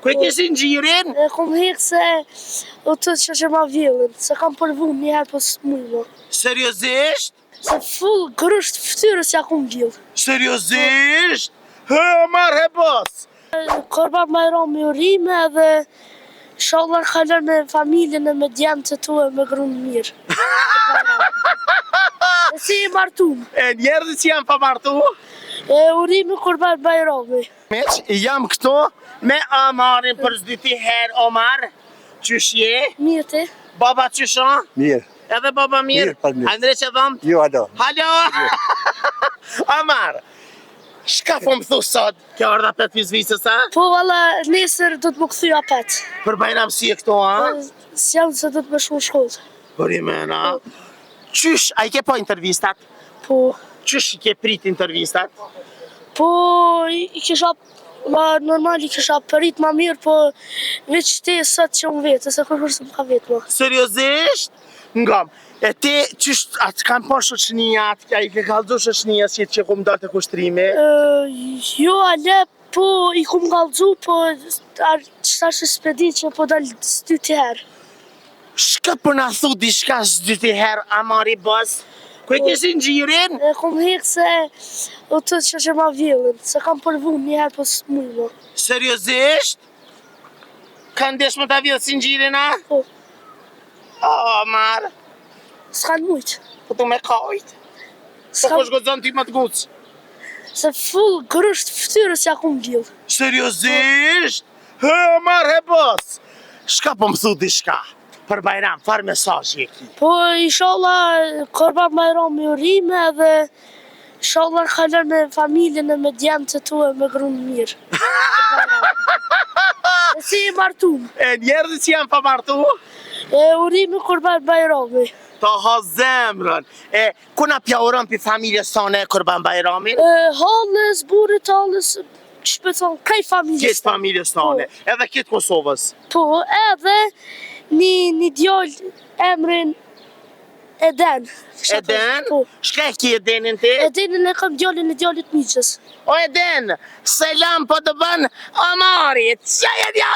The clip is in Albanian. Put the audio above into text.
Ku e kishin gjirin? E kom hek se o të që ma vjellën, se kam përvu njëherë po s'muj mo. Seriozisht? Se full grësht ftyrës ja kom vjellë. Seriozisht? Hë, Omar, he bos! Kurban Bayram i urime dhe inshallah kalon me familjen e me djemtë të tu e me grunë mirë. E si i martum. E njerëzit që janë pa martu? E urime Kurban Bayrami. Meq, jam këtu me Omarin për zdyti herë, Omar. Qysh je? Mirë ti? Baba qysha? Mirë. Edhe baba mirë? Mirë, pas mirë. Andre që dhëm? Jo, ado. Halo! Omar, shka po më thu sot? Kjo ardha 5 vizvisës, a? Po valla nesër do të më këthy apet. Për Bajram si e këto, a? S'jam se do të më shku në shkollë. Për i mena. Qysh, a i ke po intervistat? Po, Qysh i ke prit intervistat? po i kisha, normal i kisha përit ma mirë, po veç ti sot që unë vetë, se kërë se më ka vetë mo. Seriozisht? Ngam, e ti qysh, atë kam po shoqënijat, a i ke kalëzu shoqënija si që kom dalë të kushtrimi? Jo, ale, po i kum galëzu, po qëta që s'pedi që po dalë s'ty të herë. Shka për na thu diçka s'dyti herë, Amari bos? Ku e kishin gjirin? E kom hek se o të që ma vjellën, se kam përvu njëherë po s'muj mo. Seriozisht? Ka ndesh më ta vjellë si gjirin, a? Po, Omar, s'kan mujtë. po tu me kajt. Po kush gozon ti më të gucë? Se full grësht ftyrës ja kom vjellë. Seriozisht? Hë, Omar, he bos! Shka po më thu diçka? Për Bajram, farë mesazhi e ki. Po, inshallah, Kurban Bayram i urime dhe inshallah kalon me familjen e me djemtë të tu e me grunë mirë. E si i martum. E njerëzit që janë pa martu? E urime Kurban Bayrami. Të ha zemrën. E, kuna pja uron për familjes tonë e Kurban Bajramin? Halës, burit, halës, shpëton, kaj familjes. Kjetë familjes tonë, edhe kjetë Kosovës. Po, edhe një djallë emrin Eden. Eden? Po. Shka e ki Edenin ti? Edenin e kam djallin e djallit miqës. O Eden, selam po të bën Omarit. Qa e dja?